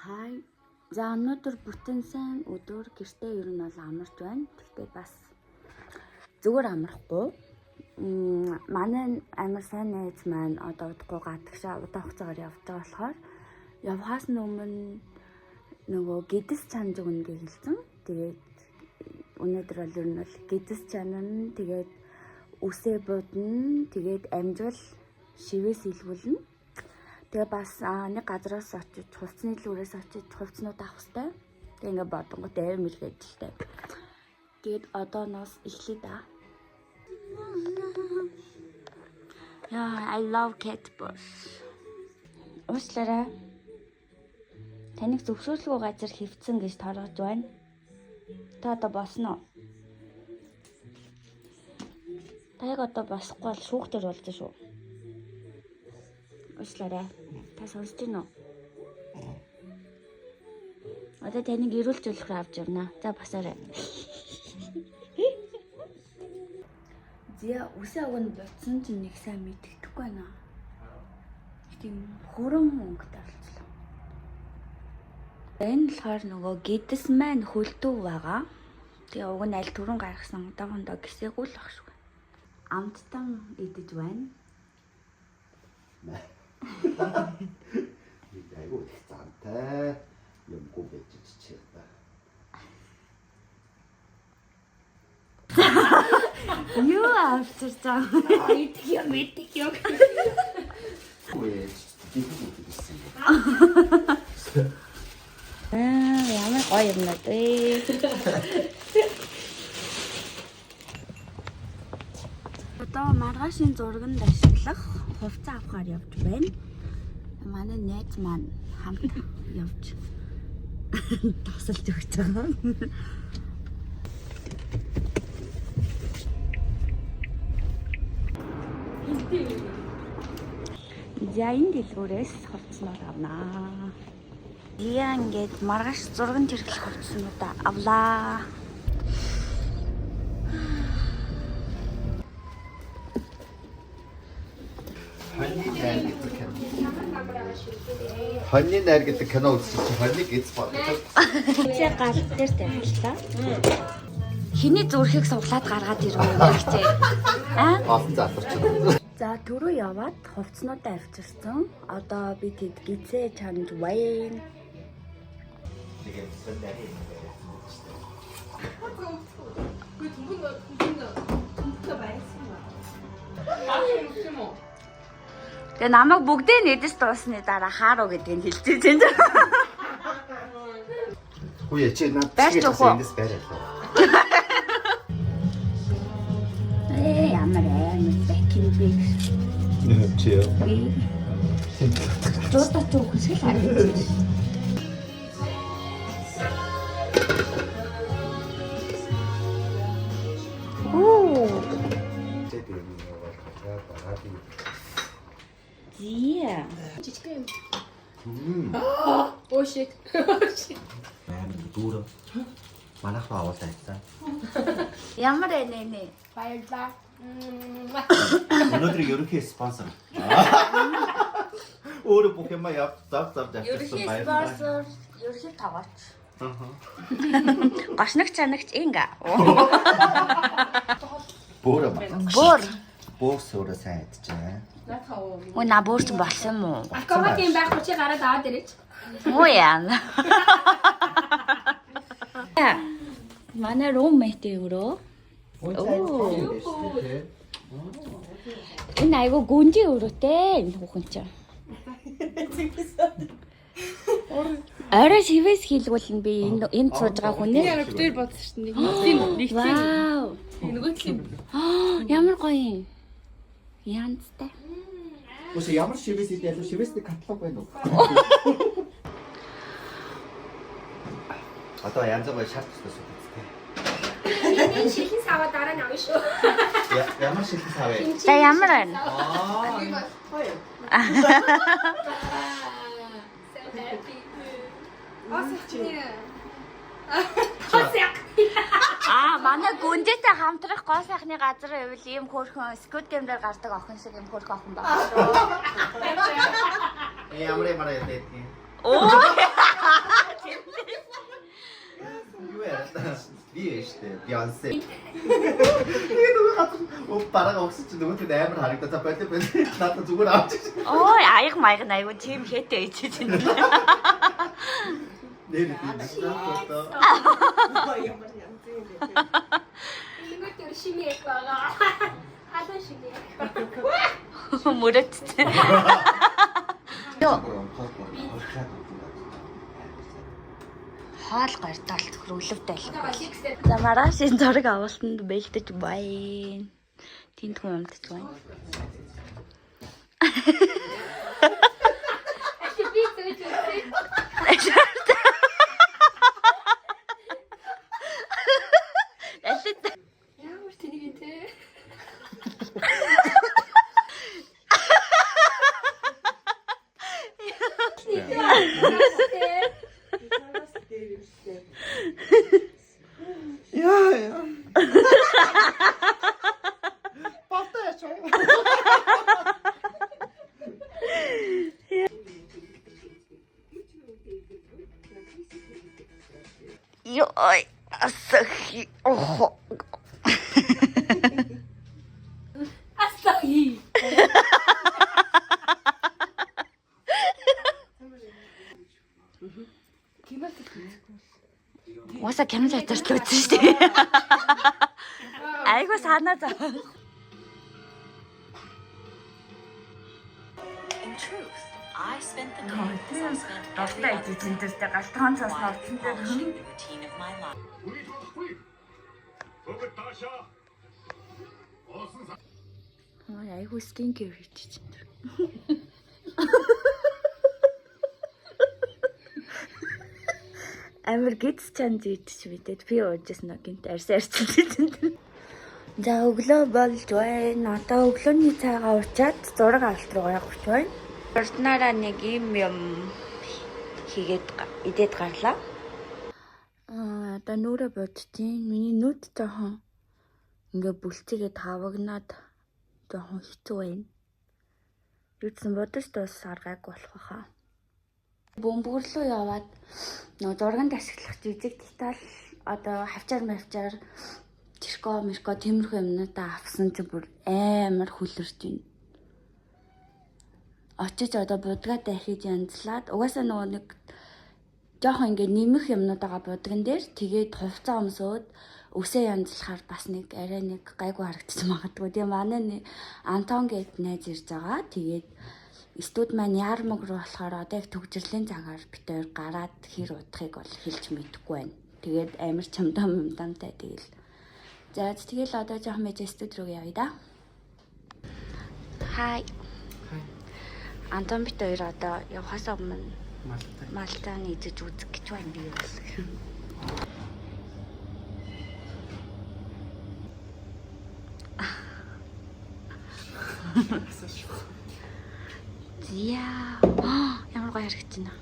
Хай. За өнөөдөр бүтэн сайн өдөр гэртээ ер нь бол амарч байна. Гэхдээ бас зүгээр амархгүй. Манай амар сайн найз маань одоо удахгүй гадагшаа удаан хугацаагаар явж байгаа болохоор явхаас өмнө нөгөө гэдэс чанж өгнө гэж хэлсэн. Тэгээд өнөөдөр бол ер нь бол гэдэс чанана, тэгээд үсээ будна, тэгээд амжил шивээс илгүүлнэ. Тэгээ бас нэг газараас очиж хувцсны лүүрээс очиж хувцснууд авах хэрэгтэй. Тэгээ ингээ бодонгот аим илгээд л таа. Тэгээд одооноос эхлэе да. Yeah, I love cat boss. Уучлаарай. Таныг зөвшөөрлгүй газар хөвцөн гэж торгож байна. Та одоо босно уу? Таг одоо босхгүй бол шүүхтэр болж шүү. Уучлаарай. Та сонсож байна уу? Одоо таныг ирүүл зөвлөхөр авч явна. За босоорой. Зя үсээ өгн бодсон чинь нэг сайн мэддэхгүй байна. Тийм хөрөн мөнгөтэй болчихлоо. Энэ болохоор нөгөө гэдэс маань хөлтөв байгаа. Тэгээ уг нь аль түрэн гаргасан одоохондоо гисээгүй л баг шүү. Амттан идэж байна. Айгуу их зантай юмгүй гэж чичээдэ. Юу авчирч байгаа юм мэдих юм. Ой, дийгүү гэсэн. Ямар гоё юм бэ? Одоо маргаашийн зурганд ашиглах хувцас авахаар явж байна. Манай найз маань хамт явж тосолж өгч байгаа. За энэ дэлгүүрээс хувцснууд авнаа. Яа ингээд маргааш зурганд хэрэглэх хувцснуудаа авлаа. Хоньны найр гэдэг кино үзсэн чинь хоньныг эз боддог. Хичээ гал дээр тавилаа. Хиний зүрхийг суглаад гаргаад ирвэ гэжээ. Олон заларч байна. За түрүү яваад хувцснуудаа авчирсан. Одоо би тэд гизээ чанж байна. Тэгээ намайг бүгдээ нэдэс дуусны дараа хааруу гэдгийг хэлчихэж байна. Хөөе чи над Барьж өгөх үү? эндээс барай. Ямар амар бэкин бэ? Чи яа. Жуудаа ч үхсгэл харагдаж. Зия. Жижиг юм. Оо shit. Дүүр. Манайх аваад байсан. Ямар нэ? Баярлалаа. Өнөөдөр ерөнхий спонсор. Өөрөө бүх юм зав авчихсан Ерхий баярлалаа. спонсор, ерхий таваач. Гашнаг чанагч инга. Бөөрэ ба. Бөр. Бөөрс өөрөө сайн ядчихаа. Наатаа уу. Өө на бөрч болсон юм уу? Аквабат юм байхгүй чи гараад аваад ирээч. Өө яа. Манай roommate өөрөө. Энэ айгу гүнжи өрөөтэй энэ хүүхэн чинь. Орой шивээс хийлгүүлнэ би энд сууж байгаа хүнээ. Яг бүтээр бодсон шүү дээ. Нэг тийм. Вау. Нөгөө тийм. Ямар гоё юм. Янзтай. Үгүй ямар шивээс идэл шивээсний каталог байна уу? Одоо янз бүр шаардлагатай шүү дээ. Энэ шилэн саваа дараа нь авна шүү. Ямар шилэн сав вэ? За ямар байна? Манай гүнжээтэй хамтрах гоо сайхны газар байвал ийм хөөрхөн Squid Game дээр гардаг охин шиг ийм хөөрхөн охин байна шүү. Ямар юм аа яа гэдэг. Оо. штэ. Бейонсе. Тэгээ нөгөө хатан бараага өгсөн чинь нөгөө тэр амар харагдаад та болоо надад зүгээр авч. Ой, аяг маяг айгу тийм хэтэ ичиж байна. Нэр тийм. Ингүүт 열심히 했다가 화장실에. Мөрөдтэй. Хаал гартаал хөрөвлөвтэй л. 내가 식스. За маргаашийн зураг авалтанд бэлдэж байна. Тинт хүн амтж байна. Ямар тэнийг те. Яа. Патач. Йой, асахи. Охо. 아싸이. Уусаа камер хатарч л үзсэн шүү дээ. Айгу санаа зов. In truth, I spent the day as I spent every Дуртай other идэж энэ галтгаан цаас орсон дээр polishing the routine of my life. Ой, айгу скин кэр хийчих чинь. Амар гидс чанд идэж мэдээд би уужсэн гинт арьсан. За өглөө болж байна. Одоо өглөөний цайгаа уучаад зураг авалт руу явах байна. Уртнаараа нэг юм хийгээд идээд гарлаа. Одоо нүрэ бодчих. Миний нүд жоохон ингээ бүлцэгээ тавагнаад жоохон хэцүү байна. Юусэн бодож дуус аргайг болох байхаа. Бөмбөр рүү яваад нөгөө зурганд ашиглах жижиг деталь одоо хавчаар тэрко тиймэрхүү юмнуудаа авсан чи бүр амар хүлэрч байна. Очиж одоо будгаа дахиж янзлаад угаасаа нөгөө нэг жоохон ингээ нэмэх юмнуудаа будган дээр тэгээд хувцас өмсөөд өсөө янзлахаар бас нэг арай нэг гайгүй харагдчих магадгүй. Тэгээ манай нэг Антон гэд найз ирж байгаа. Тэгээд студ маань ярмаг руу болохоор одоо их төгжрлийн цагаар бид хоёр гараад хэр удахыг бол хэлж мэдэхгүй байна. Тэгээд амар чамдамтай тэгэл. За тэгэл одоо жоохон мэж студ руу явъя да. Хай. Антон бид хоёр одоо явахаас өмнө Малтаан идэж үзэх гэж байна би бол. Яа. Ямар гоё харагдаж байна.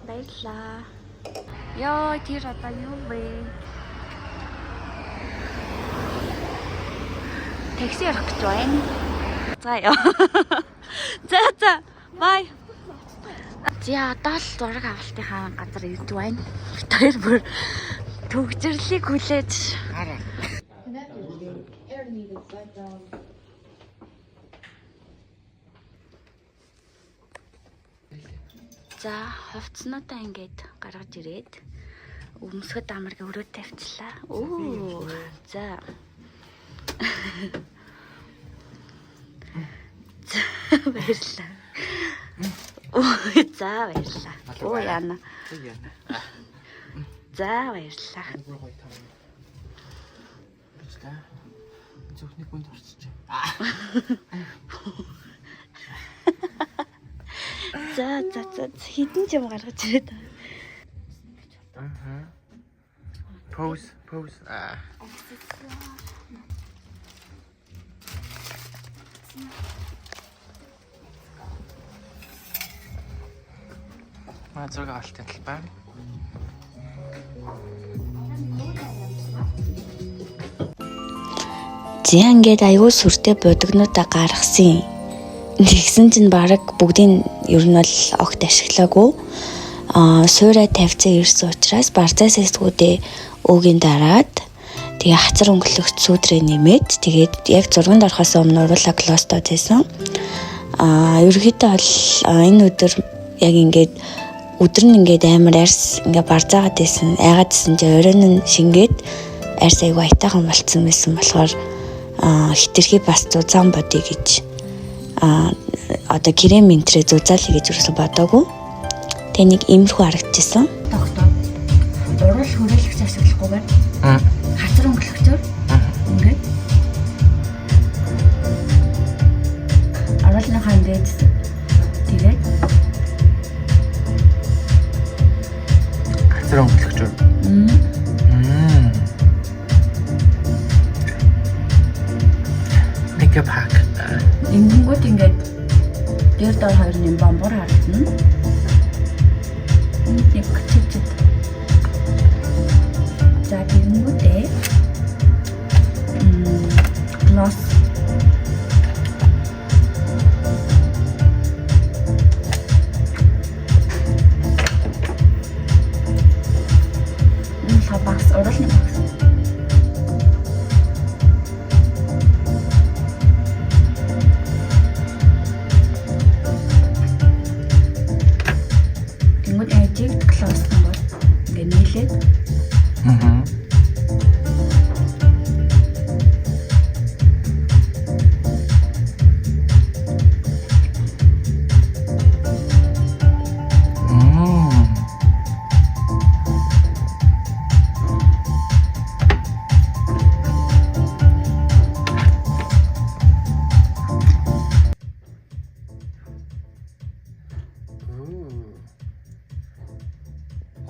Баярлаа. Яа, тэр одоо юу вэ? Такси ярих гэж байна. За яа. За. Бай. За одоо л зураг авалтынхаа газар ирж байна. Бид хоёр бүр төгжрлийг хүлээж хараа. За хувцснуудаа ингээд гаргаж ирээд өмсгөд амарг өрөө тавьчлаа. Оо. За. Баярлалаа. За баярлалаа. Оо яана. За баярлалаа. Зөвхний хүнд орчих. За хитэн ч юм гаргаж ирээд. Pose. Маа зураг авалтын талбай. Зя ингээд аюул сүртэй бодогнуудаа гаргасан. Тэгсэн чинь баг бүгдийн ер нь бол огт ашиглаагүй. Суурай тавьцсан ирсэн учраас барзаас эсгүүдээ Өөгийн дараад тэгээ хацар өнгөлөгч сүүдрээ нэмээд тэгээд яг зурганд орохоос өмнө уруулаа клостод хийсэн. Ерөнхийдөө бол энэ өдөр яг ингээд өдөр нь ингээд амар арьс ингээд барзаагаад байсан. Айгаад гэсэн чинь оройн нь шингээд арьс аягүй айтайхан болцсон байсан болохоор хитрхи бас зузаан бодъё гэж одоо крем энтрээ зузаалъя гэж юусэн бодоогүй. Тэгээ нэг иймэрхүү харагдчихсан. Тогтоо. Урал хөрөөлөгч ашиглахгүйгээр хацар өнгөлөгчөөр ингээд оруулныхаа ингээд тэгээд хацар өнгөлөгчөөр. Makeup hack. Ингэнгүүт ингээд дээр дор хоёр нэм бомбор харагдана. Нэг чичит. За тэгэнгүүтээ глосс багс оруулны багс. Тэнгүүд ажиг клоссон бол ингээд нийлээд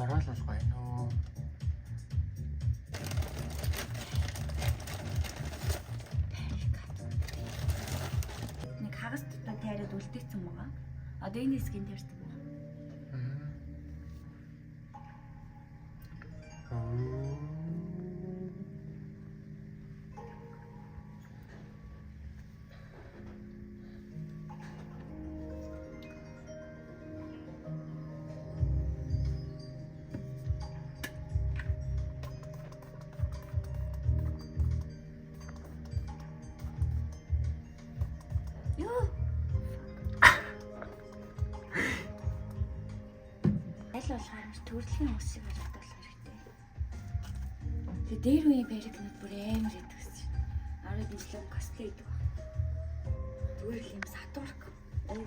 Оруулах байна уу? нэг хагас дотор тайраад үлдээсэн байгаа. Одоо энэ хэсгийн тарьсан байна. Аль болохоор төрөлхийн үсийг бодвол хэрэгтэй. Тэгээ дээр үеийн перикнууд бүр амар идэг гэсэн. Араа диплом косплей гэдэг ба. Зүгээр л юм сатурк.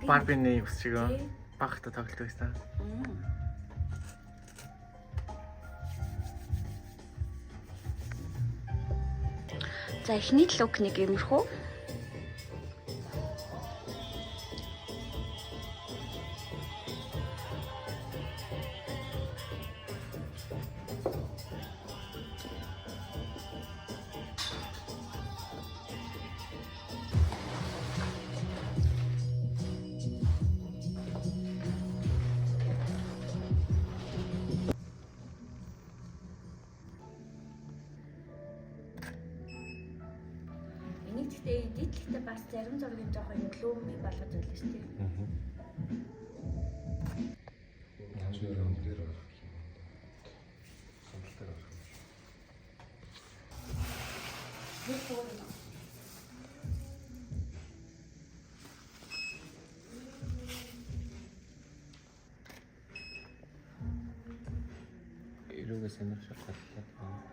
Барбины ус шиг багта тоглолт байсан. За эхний лук нэг юмрхүү. Энийг эдитлэгтээ бас зарим зургийн жоохон юм глүүми болгож байлаа шүү дээ. Ирүүгээ сонирхож байна.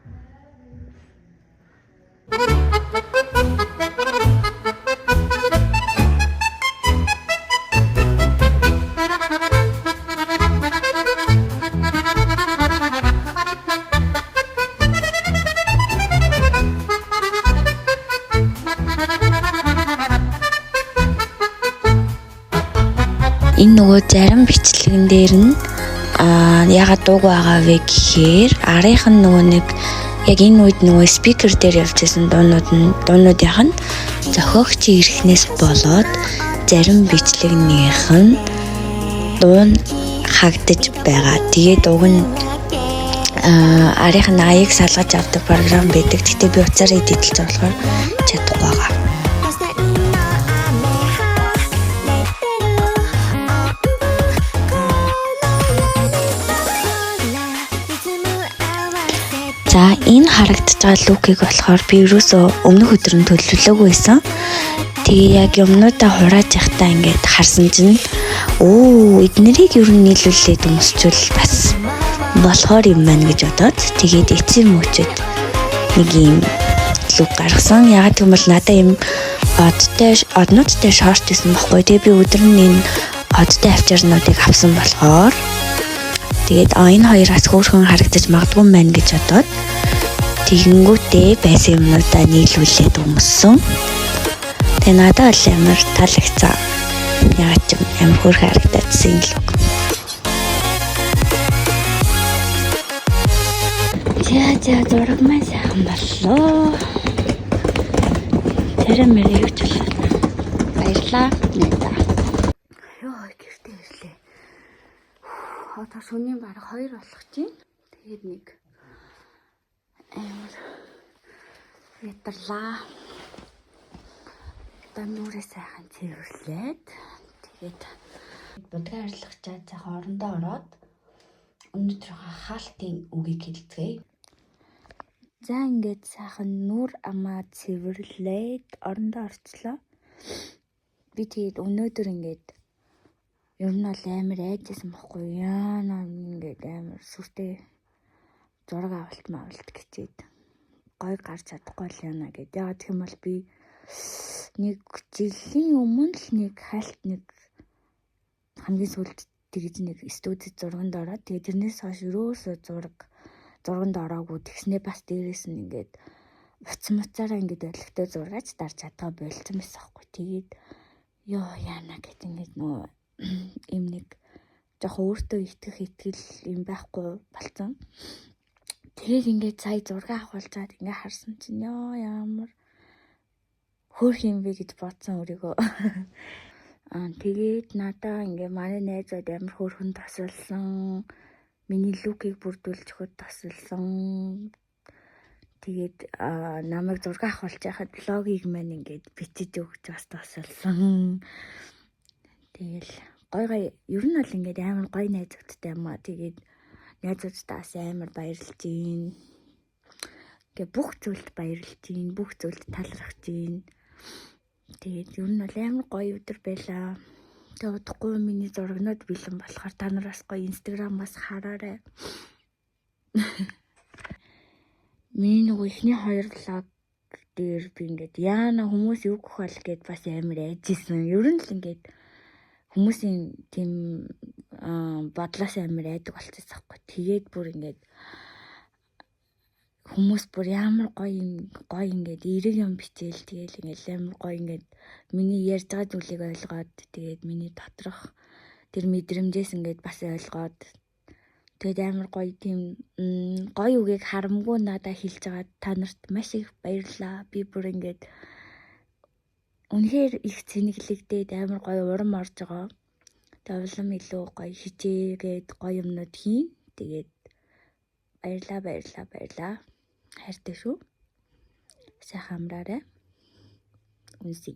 Энэ нөгөө зарим бичлэгэн дээр нь ягаад дууг байгаа вэ гэхээр арийнх нь нөгөө нэг яг энэ үед нөгөө спикер дээр явж байсан дуунуудынх нь зохиогчийн эрхнээс болоод зарим бичлэгнийх нь дуун хагдаж байгаа. Тэгээд уг нь арийнх нь аяыг салгаж авдаг програм байдаг. Гэхдээ би уцаараа эдэлж болохоор чадахгүй байгаа. За энэ харагдаж байгаа лукийг болохоор би ерөөсөө өмнөх өдөр нь төлөвлөөгүй байсан. Тэгээ яг юмнуудаа хурааж явахдаа ингээд харсан чинь эднэрийг ер нь нийлүүлээд өмсчүүл бас болохоор юм байна гэж бодоод тэгээд эцсийн мөчөд нэг юм лук гаргасан. Ягаад гэвэл надад юм однуудтай шорт гэсэн баггүй. Тэгээ би өдөр нь энэ одтой авчирнуудыг авсан болохоор тэгээд энэ хоёроос хөөрхөн харагдаж магадгүй юм байна гэж бодоод тэгэнгүүтээ байсан юмнуудаа нийлүүлээд өмссөн. Тэгээ надад бол амар таалагдсан. Ягаад ч юм амар хөөрхөн харагдчихсан лук. За зураг маань сайхан боллоо. Тэрэ мэрийг ч боллоо. Баярлаа. Йоо гэртээ ирлээ. Одоо шөнийн бараг 2 болох чинь. Тэгээд нэг амар ятарлаа. Одоо нүрээ сайхан цэвэрлээд тэгээд будгаа арилгачаа за хоорондоо ороод өнөөдөр хаалтын үгийг хэлцгээе. За ингээд сайхан нүр амаа цэвэрлээд орондоо орчлоо. Би тэгээд өнөөдөр ингээд ер нь бол амар айжсэн байхгүй яана ингээд амар сүртэй зураг авалт гэчээд гой гарч чадахгүй л яана гэдэг. Яагаад гэх юм бол би нэг жилийн өмнө л нэг хальт нэг хамгийн сүүлд тэгж нэг студид зурганд ороод тэгээд тэрнээс хойш ерөөсөө зурганд ороогүй тэгснээ бас дээрээс нь ингээд буцмацаараа ингээд өдлөгтэй зургаач дарж чадгаа болцсон байсан аахгүй. Тэгээд ёо яана гэж ингээд нөгөө им нэг жоох өөртөө итгэл юм байхгүй болцсон. Тэгээд ингээд сая зураг авахулчаад ингээд харсан чинь ёо ямар хөөх юм бэ гэж бодсон өөрийгөө. Тэгээд надаа ингээ манай найзууд амар хөөрхөн тасалсан. Миний лукийг бүрдүүлж өгöd тасалсан. Тэгээд намайг зураг авахулж яхад логиг маань ингээд бичиж өгч бас тасалсан. Тэгэл гой ер нь бол ингээд амар гой найзуудтай юм аа. Тэгээд найзуудтаас амар баярлж гин. Ингээ бүх зүйлд баярлж гин, бүх зүйлд талархаж гин. Тэгээд ер нь бол амар гоё өдөр байлаа. Тэгээд удахгүй миний зурагнууд бэлэн болохоор та нараас гоё инстаграмаас хараарай. Миний нөгөө ихний 2 влог дээр би ингээд яана хүмүүс юу гэх бол гэд бас амар айжсэн. Ер нь л ингээд хүмүүсийн тийм бодлоос амар айдаг болчихсон байхгүй. Тэгээд бүр ингээд хүмүүс бүр ямар гоё ингээд эрэг юм бичээл тэгээл ингээд амар гоё ингээд миний ярьж байгаа зүйлийг ойлгоод тэгээд миний доторх тэр мэдрэмжээс ингээд бас ойлгоод тэгээд амар гоё тийм гоё үгийг харамгүй надад хэлж байгаа та нарт маш их баярлалаа. Би бүр ингээд үнэхээр их цэнэглэгдээд амар гоё урам орж байгаа. Тэгээд улам илүү гоё хичээгээд гоё юмнууд хийн. Тэгээд баярлалаа. Хайртай шүү. Сайхан амраарай. Үнсий.